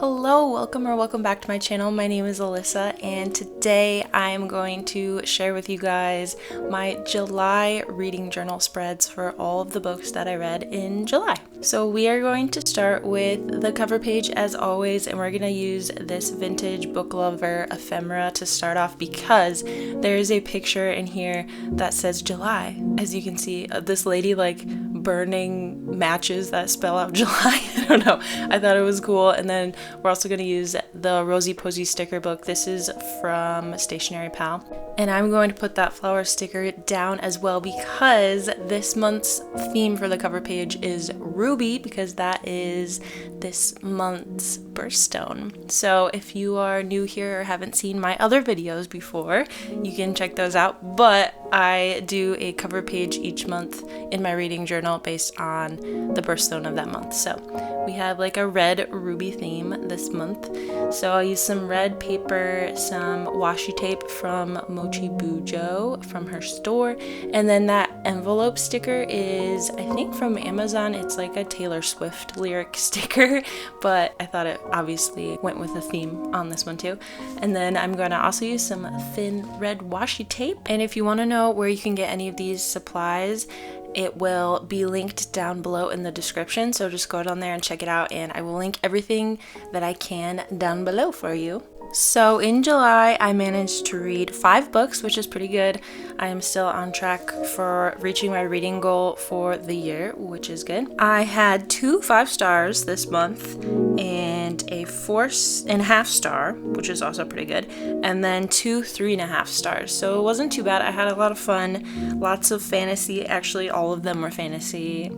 Hello, welcome back to my channel. My name is Alyssa, and today I'm going to share with you guys my July reading journal spreads for all of the books that I read in July. So we are going to start with the cover page as always, and we're going to use this vintage book lover ephemera to start off because there is a picture in here that says July. As you can see, this lady like burning matches that spell out July. I don't know. I thought it was cool. And then we're also going to use the Rosie Posy sticker book. This is from Stationery Pal. And I'm going to put that flower sticker down as well because this month's theme for the cover page is Ruby, because that is this month's birthstone. So if you are new here or haven't seen my other videos before, you can check those out. But I do a cover page each month in my reading journal based on the birthstone of that month. So we have like a red ruby theme this month. So I'll use some red paper, some washi tape from Mochi Bujo from her store, and then that envelope sticker is I think from Amazon. It's like a Taylor Swift lyric sticker, but I thought it obviously went with the theme on this one too. And then I'm going to also use some thin red washi tape. And if you want to know where you can get any of these supplies, it will be linked down below in the description, so just go down there and check it out, and I will link everything that I can down below for you. So in July, I managed to read 5 books, which is pretty good. I am still on track for reaching my reading goal for the year, which is good. I had 2 5-stars this month and a 4.5 star, which is also pretty good, and then 2 3.5 stars. So it wasn't too bad. I had a lot of fun, lots of fantasy. Actually, all of them were fantasy.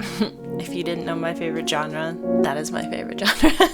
If you didn't know my favorite genre, that is my favorite genre.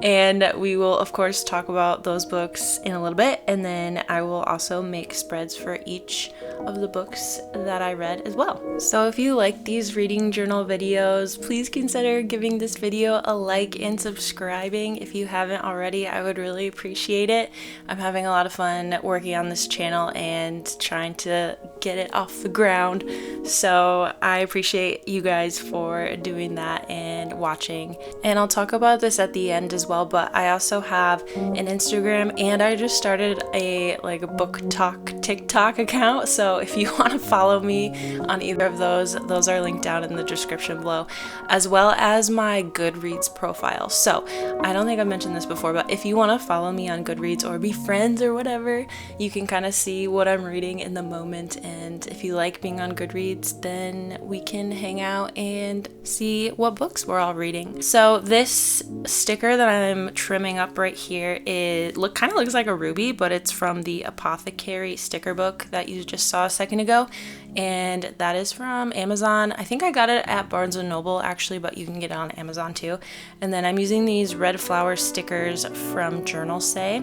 And we will, of course, talk about those books in a little bit, and then I will also make spreads for each of the books that I read as well. So if you like these reading journal videos, please consider giving this video a like and subscribing. If you haven't already, I would really appreciate it. I'm having a lot of fun working on this channel and trying to get it off the ground. So I appreciate you guys for doing that and watching. And I'll talk about this at the end as well, but I also have an Instagram, and I just started a book talk TikTok account. So if you want to follow me on either of those are linked down in the description below, as well as my Goodreads profile. So I don't think I've mentioned this before, but if you want to follow me on Goodreads or be friends or whatever, you can kind of see what I'm reading in the moment. And if you like being on Goodreads, then we can hang out and see what books we're all reading. So this sticker that I'm trimming up right here kind of looks like a ruby, but it's from the Apothecary sticker book that you just saw a second ago, and that is from Amazon. I think I got it at Barnes & Noble actually, but you can get it on Amazon too. And then I'm using these red flower stickers from Journal Say,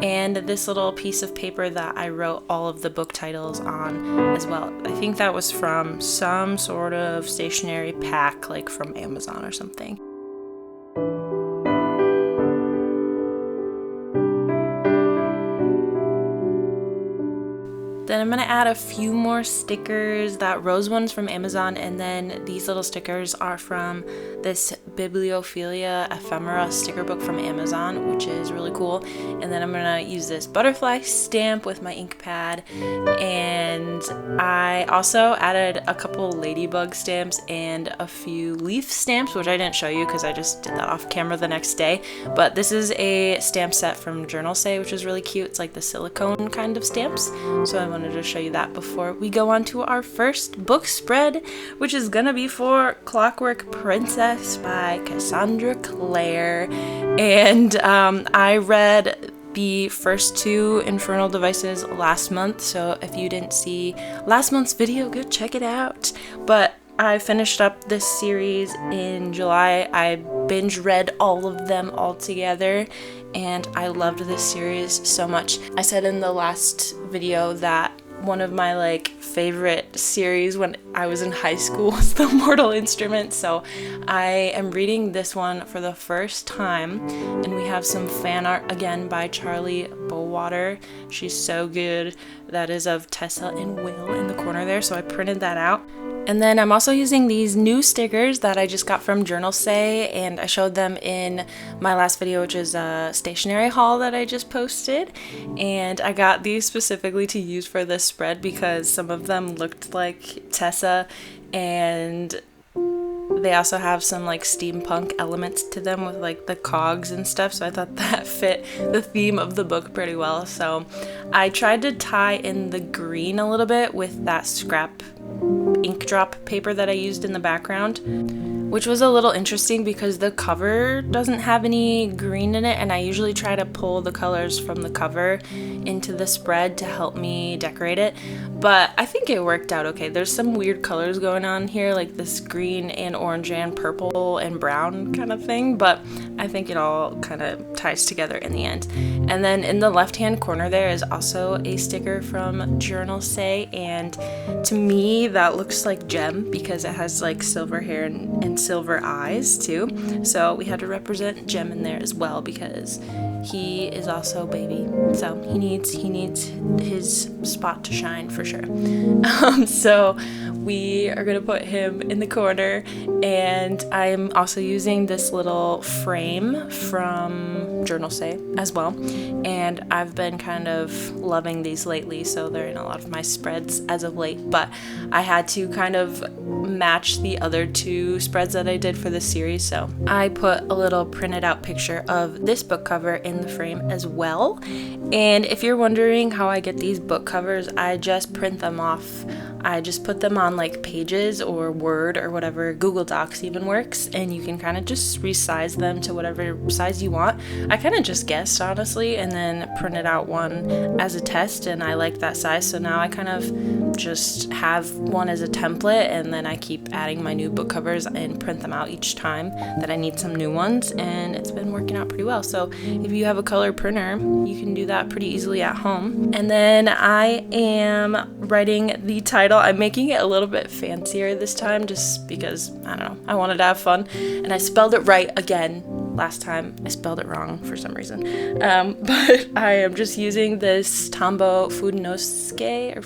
and this little piece of paper that I wrote all of the book titles on as well. I think that was from some sort of stationery pack, like from Amazon or something. Then I'm going to add a few more stickers. That rose one's from Amazon, and then these little stickers are from this Bibliophilia ephemera sticker book from Amazon, which is really cool. And then I'm going to use this butterfly stamp with my ink pad, and I also added a couple ladybug stamps and a few leaf stamps, which I didn't show you because I just did that off camera the next day. But this is a stamp set from Journal Say, which is really cute. It's like the silicone kind of stamps, so I wanted to show you that before we go on to our first book spread, which is gonna be for Clockwork Princess by Cassandra Clare. And I read the first 2 Infernal Devices last month, so if you didn't see last month's video, go check it out. But I finished up this series in July. I binge read all of them all together, and I loved this series so much. I said in the last video that one of my favorite series when I was in high school was The Mortal Instrument, so I am reading this one for the first time, and we have some fan art again by Charlie Bowater. She's so good. That is of Tessa and Will in the corner there, so I printed that out. And then I'm also using these new stickers that I just got from Journal Say, and I showed them in my last video, which is a stationery haul that I just posted. And I got these specifically to use for this spread because some of them looked like Tessa, and they also have some like steampunk elements to them with like the cogs and stuff, so I thought that fit the theme of the book pretty well. So I tried to tie in the green a little bit with that scrap ink drop paper that I used in the background, which was a little interesting because the cover doesn't have any green in it, and I usually try to pull the colors from the cover into the spread to help me decorate it, but I think it worked out okay. There's some weird colors going on here, like this green and orange and purple and brown kind of thing, but I think it all kind of ties together in the end. And then in the left hand corner there is also a sticker from Journal Say, and to me that looks like Gem because it has like silver hair and silver eyes too, so we had to represent Gem in there as well because he is also baby, so he needs his spot to shine for sure. So we are gonna put him in the corner, and I'm also using this little frame from Journal Say as well, and I've been kind of loving these lately, so they're in a lot of my spreads as of late, but I had to kind of match the other two spreads that I did for this series, so I put a little printed out picture of this book cover in the frame as well. And if you're wondering how I get these book covers, I just print them off. I just put them on like Pages or Word or whatever, Google Docs even works, and you can kind of just resize them to whatever size you want. I kind of just guessed honestly and then printed out one as a test, and I like that size, so now I kind of just have one as a template, and then I keep adding my new book covers and print them out each time that I need some new ones, and it's been working out pretty well. So if you have a color printer, you can do that pretty easily at home. And then I am writing the title. I'm making it a little bit fancier this time just because, I don't know, I wanted to have fun, and I spelled it right again. Last time I spelled it wrong for some reason, but I am just using this Tombow Fudenosuke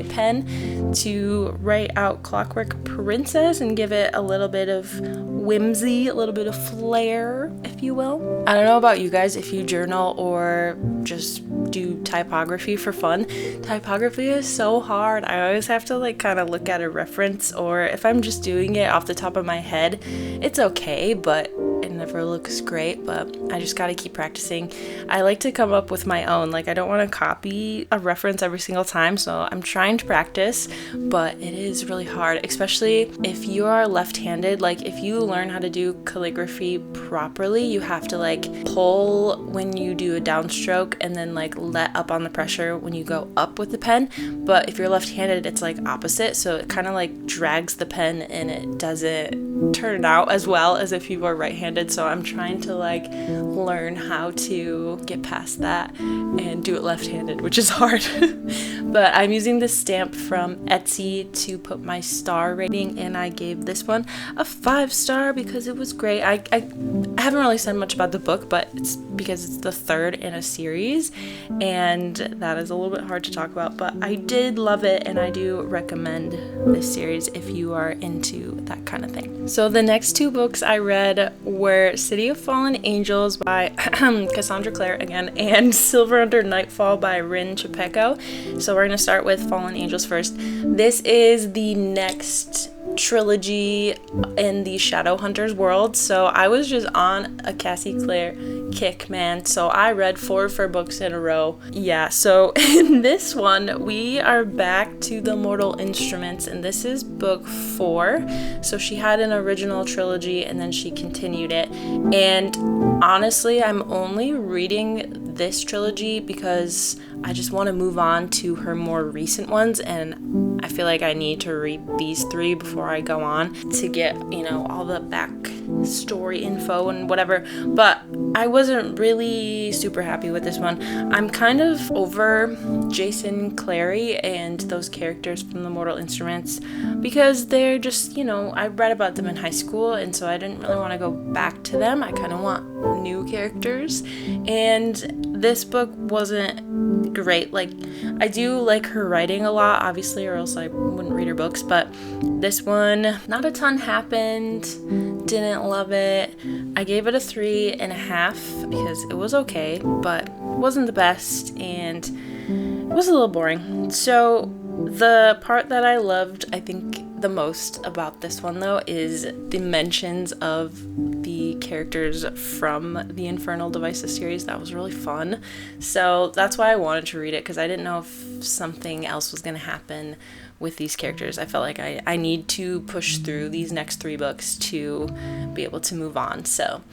pen to write out Clockwork Princess and give it a little bit of whimsy, a little bit of flair, if you will. I don't know about you guys if you journal or just do typography for fun. Typography is so hard. I always have to like kind of look at a reference, or if I'm just doing it off the top of my head, it's okay, but it never looks great, but I just gotta keep practicing. I like to come up with my own, like I don't want to copy a reference every single time, so I'm trying to practice, but it is really hard, especially if you are left-handed. Like if you learn how to do calligraphy properly, you have to like pull when you do a downstroke and then like let up on the pressure when you go up with the pen, but if you're left-handed it's like opposite, so it kind of like drags the pen and it doesn't turn out as well as if you were right-handed. So I'm trying to like learn how to get past that and do it left-handed, which is hard. But I'm using this stamp from Etsy to put my star rating, and I gave this one a 5-star because it was great. I haven't really said much about the book, but it's because it's the third in a series, and that is a little bit hard to talk about, but I did love it, and I do recommend this series if you are into that kind of thing. So the next two books I read were City of Fallen Angels by Cassandra Clare again, and Silver Under Nightfall by Rin Chapeko. So we're going to start with Fallen Angels first. This is the next trilogy in the Shadowhunters world, so I was just on a Cassie Clare kick, man, so I read 4 of her books in a row. Yeah, so in this one we are back to the Mortal Instruments, and this is book 4. So she had an original trilogy and then she continued it, and honestly I'm only reading this trilogy because I just want to move on to her more recent ones, and I feel like I need to read these 3 before I go on to get, you know, all the back story info and whatever, but I wasn't really super happy with this one. I'm kind of over Jason Clary and those characters from the Mortal Instruments because they're just, I read about them in high school, and so I didn't really want to go back to them. I kind of want new characters, and this book wasn't great. Like, I do like her writing a lot, obviously, or else I wouldn't read her books, but this one, not a ton happened. Didn't love it. I gave it a 3.5 because it was okay, but wasn't the best, and it was a little boring. So the part that I loved, I think, the most about this one, though, is the mentions of the characters from the Infernal Devices series. That was really fun. So that's why I wanted to read it, because I didn't know if something else was going to happen with these characters. I felt like I need to push through these next 3 books to be able to move on. So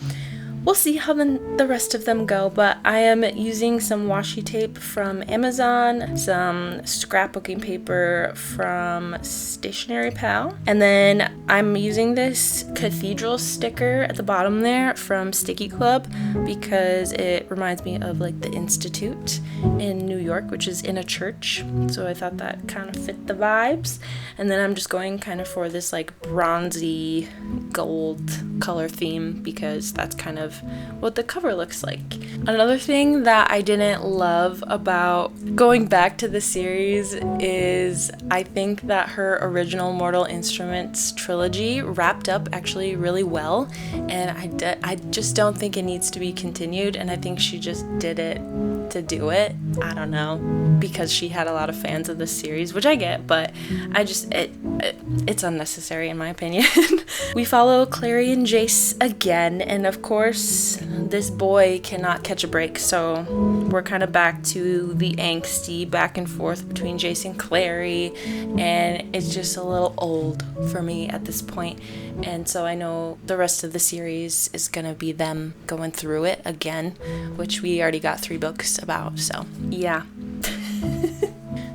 we'll see how the rest of them go, but I am using some washi tape from Amazon, some scrapbooking paper from Stationery Pal, and then I'm using this cathedral sticker at the bottom there from Sticky Club because it reminds me of like the Institute in New York, which is in a church, so I thought that kind of fit the vibes. And then I'm just going kind of for this like bronzy gold color theme because that's kind of what the cover looks like. Another thing that I didn't love about going back to the series is I think that her original Mortal Instruments trilogy wrapped up actually really well, and I just don't think it needs to be continued, and I think she just did it to do it. I don't know, because she had a lot of fans of this series, which I get, but it's unnecessary in my opinion. We follow Clary and Jace again, and of course this boy cannot catch a break, so we're kind of back to the angsty back and forth between Jace and Clary, and it's just a little old for me at this point, and so I know the rest of the series is gonna be them going through it again, which we already got 3 books about, so yeah.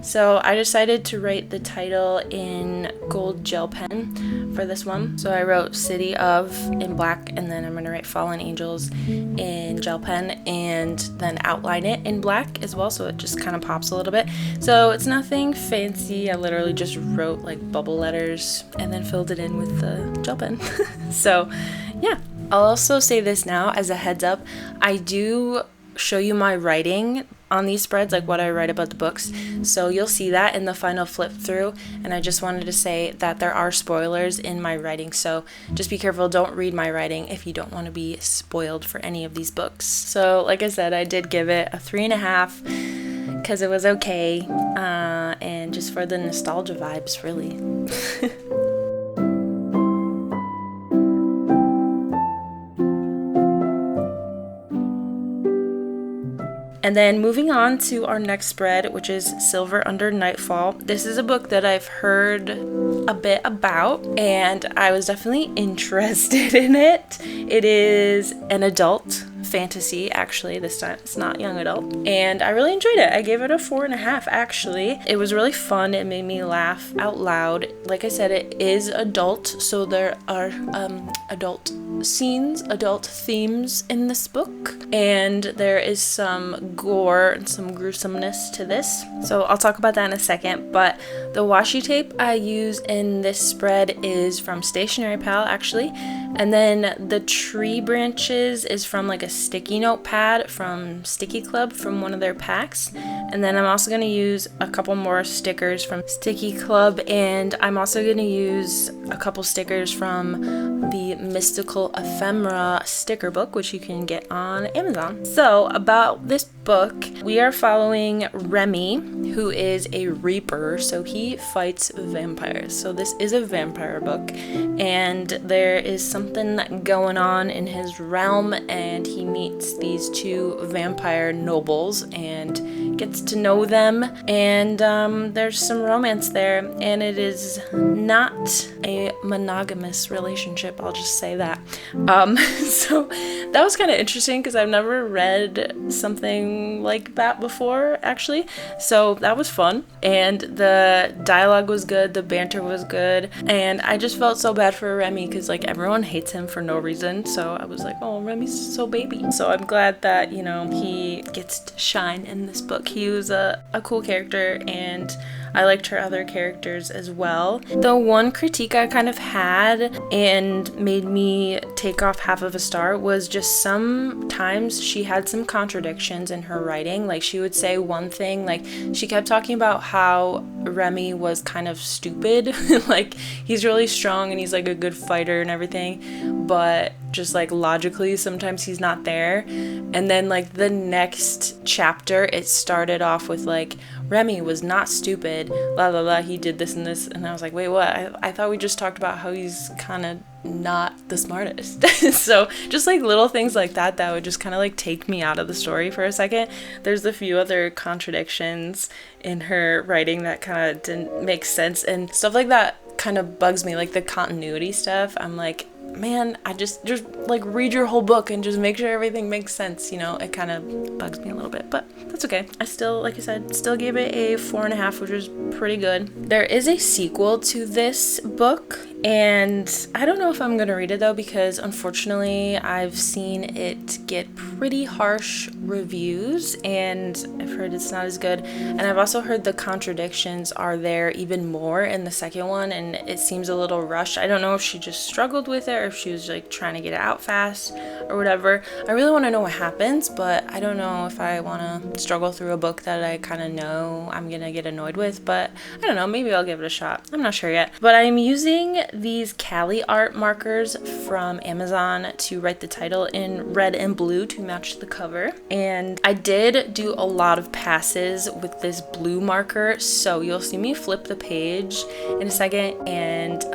So I decided to write the title in gold gel pen for this one. So I wrote City of in black, and then I'm going to write Fallen Angels in gel pen and then outline it in black as well, so it just kind of pops a little bit. So it's nothing fancy. I literally just wrote like bubble letters and then filled it in with the gel pen. So yeah. I'll also say this now as a heads up. I do show you my writing on these spreads, like what I write about the books, so you'll see that in the final flip through, and I just wanted to say that there are spoilers in my writing, so just be careful, don't read my writing if you don't want to be spoiled for any of these books. So like I said, I did give it a 3.5 because it was okay, and just for the nostalgia vibes, really. And then moving on to our next spread, which is Silver Under Nightfall. This is a book that I've heard a bit about, and I was definitely interested in it. It is an adult fantasy, actually, this time. It's not young adult. And I really enjoyed it. I gave it a 4.5, actually. It was really fun. It made me laugh out loud. Like I said, it is adult, so there are adult scenes, adult themes in this book, and there is some gore and some gruesomeness to this, so I'll talk about that in a second. But the washi tape I use in this spread is from Stationery Pal, actually, and then the tree branches is from like a sticky note pad from Sticky Club from one of their packs, and then I'm also going to use a couple more stickers from Sticky Club, and I'm also going to use a couple stickers from the Mystical Ephemera sticker book, which you can get on Amazon. So about this book, we are following Remy, who is a reaper, so he fights vampires. So this is a vampire book, and there is something going on in his realm, and he meets these 2 vampire nobles and gets to know them, and there's some romance there, and it is not a monogamous relationship. I'll just say that. So that was kind of interesting because I've never read something like that before, actually. So that was fun. And the dialogue was good, the banter was good, and I just felt so bad for Remy because like everyone hates him for no reason. So I was like, oh, Remy's so baby. So I'm glad that, you know, he gets to shine in this book. He was a cool character, and I liked her other characters as well. The one critique I kind of had and made me take off half of a star was just sometimes she had some contradictions in her writing. Like she would say one thing, like she kept talking about how Remy was kind of stupid. Like he's really strong and he's like a good fighter and everything, but just like logically sometimes he's not there. And then like the next chapter it started off with like Remy was not stupid, la la la, he did this and this, and I was like, wait, what? I thought we just talked about how he's kind of not the smartest. So just like little things like that would just kind of like take me out of the story for a second. There's a few other contradictions in her writing that kind of didn't make sense, and stuff like that kind of bugs me, like the continuity stuff. I'm like, man, I just like read your whole book and just make sure everything makes sense, you know. It kind of bugs me a little bit, but that's okay. I still, like I said, still gave it a 4.5, which was pretty good. There is a sequel to this book, and I don't know if I'm gonna read it though, because unfortunately I've seen it get pretty harsh reviews and I've heard it's not as good, and I've also heard the contradictions are there even more in the second one, and it seems a little rushed. I don't know if she just struggled with it or if she was like trying to get it out fast or whatever. I really want to know what happens, but I don't know if I want to struggle through a book that I kind of know I'm gonna get annoyed with, but I don't know, maybe I'll give it a shot. I'm not sure yet. But I'm using these Cali art markers from Amazon to write the title in red and blue to match the cover, and I did do a lot of passes with this blue marker, so you'll see me flip the page in a second and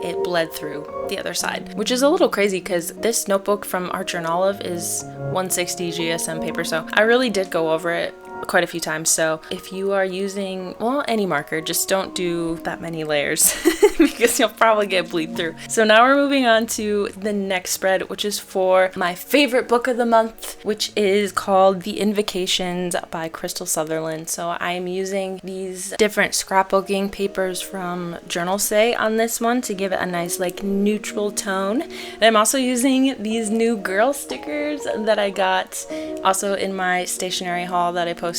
it bled through the other side, which is a little crazy because this notebook from Archer and Olive is 160 GSM paper, so I really did go over it quite a few times. So if you are using, well, any marker, just don't do that many layers because you'll probably get bleed through. So now we're moving on to the next spread, which is for my favorite book of the month, which is called The Invocations by Crystal Sutherland. So I am using these different scrapbooking papers from Journal Say on this one to give it a nice like neutral tone. And I'm also using these new girl stickers that I got also in my stationery haul that I posted,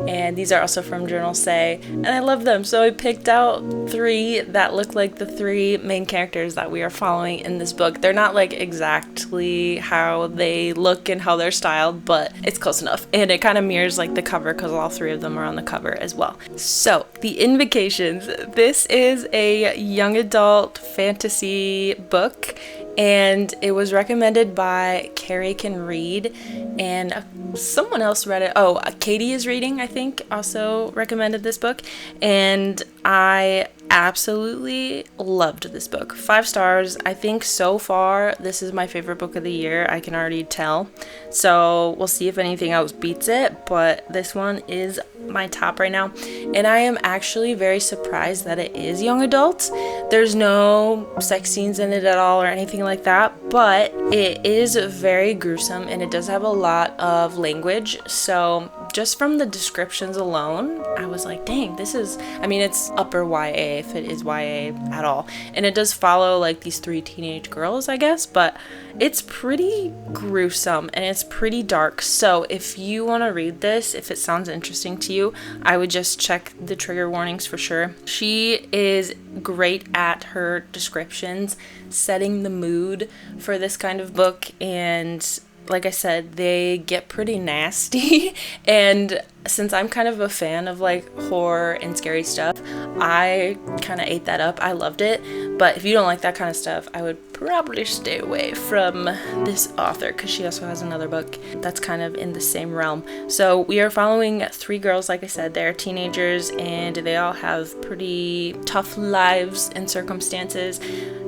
and these are also from Journal Say, and I love them. So I picked out 3 that look like the 3 main characters that we are following in this book. They're not like exactly how they look and how they're styled, but it's close enough, and it kind of mirrors like the cover because all 3 of them are on the cover as well. So The Invocations, this is a young adult fantasy book, and it was recommended by Carrie Can Read, and someone else read it. Oh, Katie is Reading, I think, also recommended this book, and I absolutely loved this book. 5 stars. I think so far this is my favorite book of the year. I can already tell. So we'll see if anything else beats it, but this one is my top right now. And I am actually very surprised that it is young adult. There's no sex scenes in it at all or anything like that, but it is very gruesome and it does have a lot of language. So just from the descriptions alone, I was like, dang, this is, I mean, it's upper YA if it is YA at all. And it does follow like these 3 teenage girls, I guess, but it's pretty gruesome and it's pretty dark. So if you want to read this, if it sounds interesting to you, I would just check the trigger warnings for sure. She is great at her descriptions, setting the mood for this kind of book, and like I said, they get pretty nasty. And since I'm kind of a fan of like horror and scary stuff, I kind of ate that up. I loved it. But if you don't like that kind of stuff, I would probably stay away from this author because she also has another book that's kind of in the same realm. So we are following 3 girls, like I said. They're teenagers and they all have pretty tough lives and circumstances.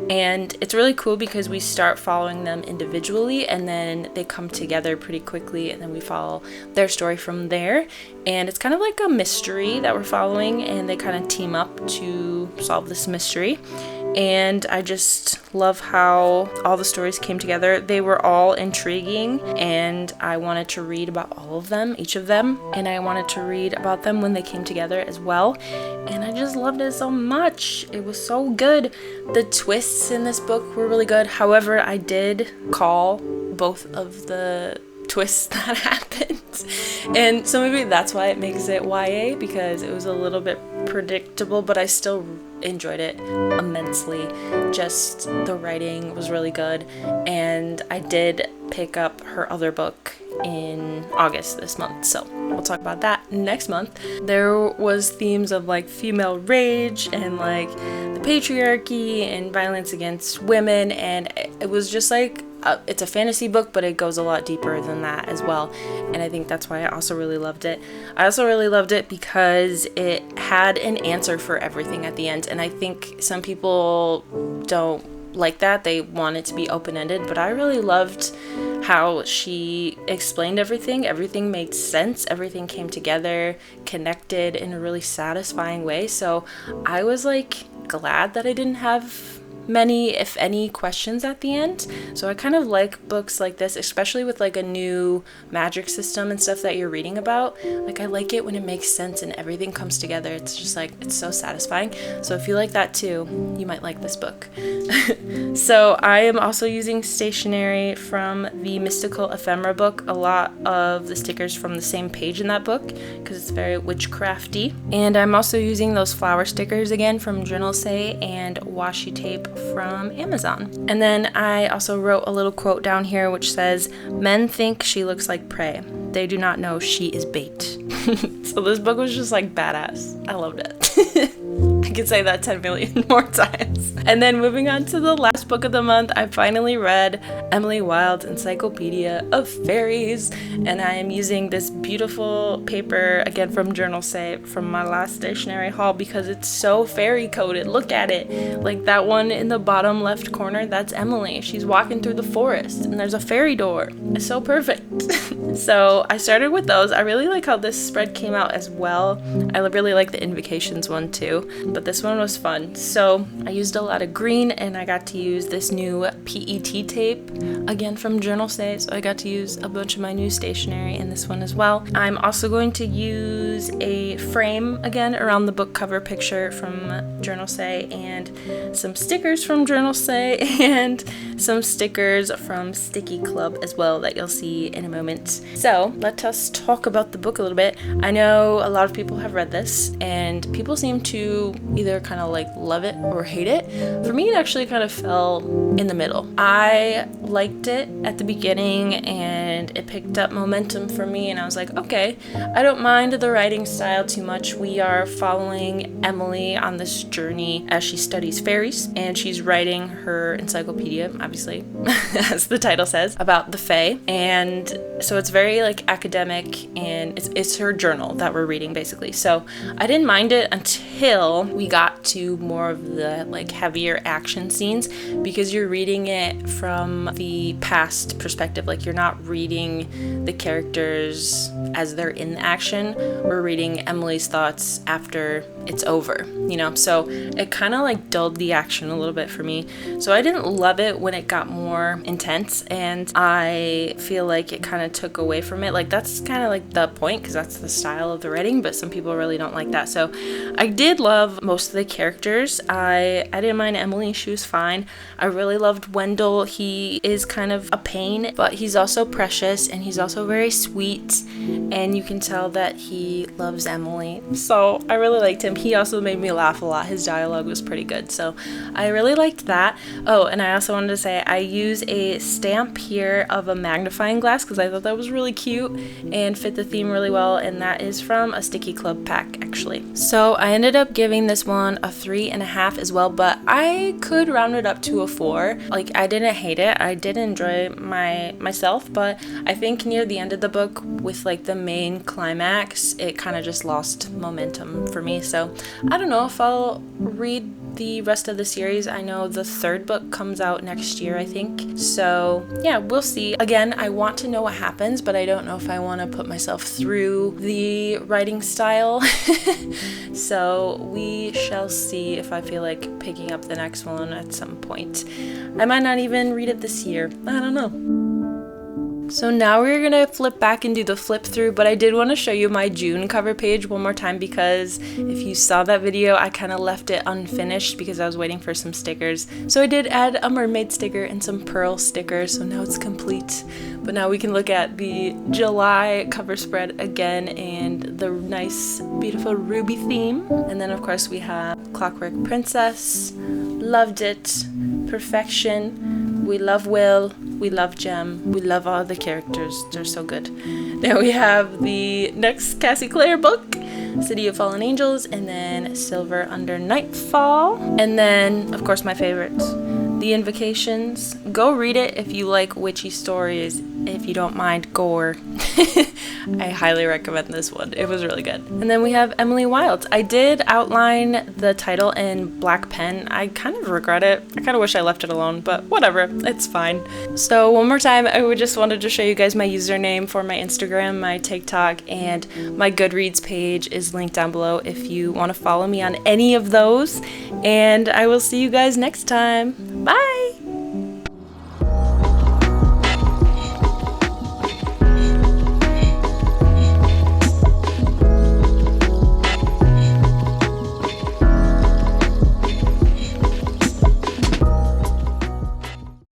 And it's really cool because we start following them individually and then they come together pretty quickly, and then we follow their story from there. And it's kind of like a mystery that we're following, and they kind of team up to solve this mystery. and I just love how all the stories came together. They were all intriguing, and I wanted to read about all of them, each of them, and I wanted to read about them when they came together as well, and I just loved it so much. It was so good. The twists in this book were really good. However, I did call both of the twists that happened, and so maybe that's why it makes it YA, because it was a little bit predictable, but I still enjoyed it immensely. Just the writing was really good, and I did pick up her other book in August this month, so we'll talk about that next month. There was themes of like female rage and like the patriarchy and violence against women, and it was just like it's a fantasy book, but it goes a lot deeper than that as well, and I think that's why I also really loved it. I also really loved it because it had an answer for everything at the end, and I think some people don't like that. They want it to be open-ended, but I really loved how she explained everything. Everything made sense. Everything came together, connected in a really satisfying way. So I was like glad that I didn't have many, if any, questions at the end. So I kind of like books like this, especially with like a new magic system and stuff that you're reading about. Like I like it when it makes sense and everything comes together. It's just like, it's so satisfying. So if you like that too, you might like this book. So I am also using stationery from the Mystical Ephemera book. A lot of the stickers from the same page in that book because it's very witchcrafty. And I'm also using those flower stickers again from Journal Say and washi tape from Amazon. And then I also wrote a little quote down here which says, "Men think she looks like prey. They do not know she is bait." So this book was just like badass. I loved it. I could say that 10 million more times. And then moving on to the last book of the month, I finally read Emily Wilde's Encyclopaedia of Faeries, and I am using this beautiful paper again from Journal Say from my last stationery haul because it's so fairy coded. Look at it. Like that one in the bottom left corner, that's Emily. She's walking through the forest and there's a fairy door. It's so perfect. So I started with those. I really like how this spread came out as well. I really like the Invocations one too, but this one was fun. So I used a lot of green, and I got to use this new PET tape again from Journal Say, so I got to use a bunch of my new stationery in this one as well. I'm also going to use a frame again around the book cover picture from Journal Say, and some stickers from Journal Say, and some stickers from Sticky Club as well that you'll see in a moment. So let us talk about the book a little bit. I know a lot of people have read this, and people seem to either kind of like love it or hate it. For me, it actually kind of fell in the middle. I liked it at the beginning, and it picked up momentum for me, and I was like, okay, I don't mind the writing style too much. We are following Emily on this journey as she studies fairies, and she's writing her encyclopedia, obviously, as the title says, about the Fae. And so it's very like academic, and it's her journal that we're reading basically. So I didn't mind it until we got to more of the like heavier action scenes, because you're reading it from the past perspective. Like you're not reading the characters as they're in the action. We're reading Emily's thoughts after it's over, you know? So it kind of like dulled the action a little bit for me. So I didn't love it when it got more intense, and I feel like it kind of took away from it. Like that's kind of like the point, because that's the style of the writing, but some people really don't like that. So I did love most of the characters. I didn't mind Emily. She was fine. I really loved Wendell. He is kind of a pain, but he's also precious, and he's also very sweet, and you can tell that he loves Emily. So I really liked him. He also made me laugh a lot. His dialogue was pretty good, so I really liked that. Oh, and I also wanted to say I use a stamp here of a magnifying glass because I thought that was really cute and fit the theme really well, and that is from a Sticky Club pack actually. So I ended up giving this one a 3.5 as well, but I could round it up to a 4. Like I didn't hate it. I did enjoy myself, but I think near the end of the book with like the main climax, it kind of just lost momentum for me. So I don't know if I'll read the rest of the series. I know the third book comes out next year, I think. So yeah, we'll see. Again, I want to know what happens, but I don't know if I want to put myself through the writing style. So we shall see if I feel like picking up the next one at some point. I might not even read it this year. I don't know. So now we're gonna flip back and do the flip through, but I did want to show you my June cover page one more time because if you saw that video, I kind of left it unfinished because I was waiting for some stickers. So I did add a mermaid sticker and some pearl stickers, so now it's complete. But now we can look at the July cover spread again and the nice, beautiful ruby theme. And then of course we have Clockwork Princess, loved it, perfection. We love Will, we love Jem, we love all the characters, they're so good. Then we have the next Cassie Clare book, City of Fallen Angels, and then Silver Under Nightfall. And then, of course, my favorites, the Invocations. Go read it if you like witchy stories, if you don't mind gore. I highly recommend this one. It was really good. And then we have Emily Wilde. I did outline the title in black pen. I kind of regret it. I kind of wish I left it alone, but whatever. It's fine. So one more time, I just wanted to show you guys my username for my Instagram, my TikTok, and my Goodreads page is linked down below if you want to follow me on any of those. And I will see you guys next time. Bye!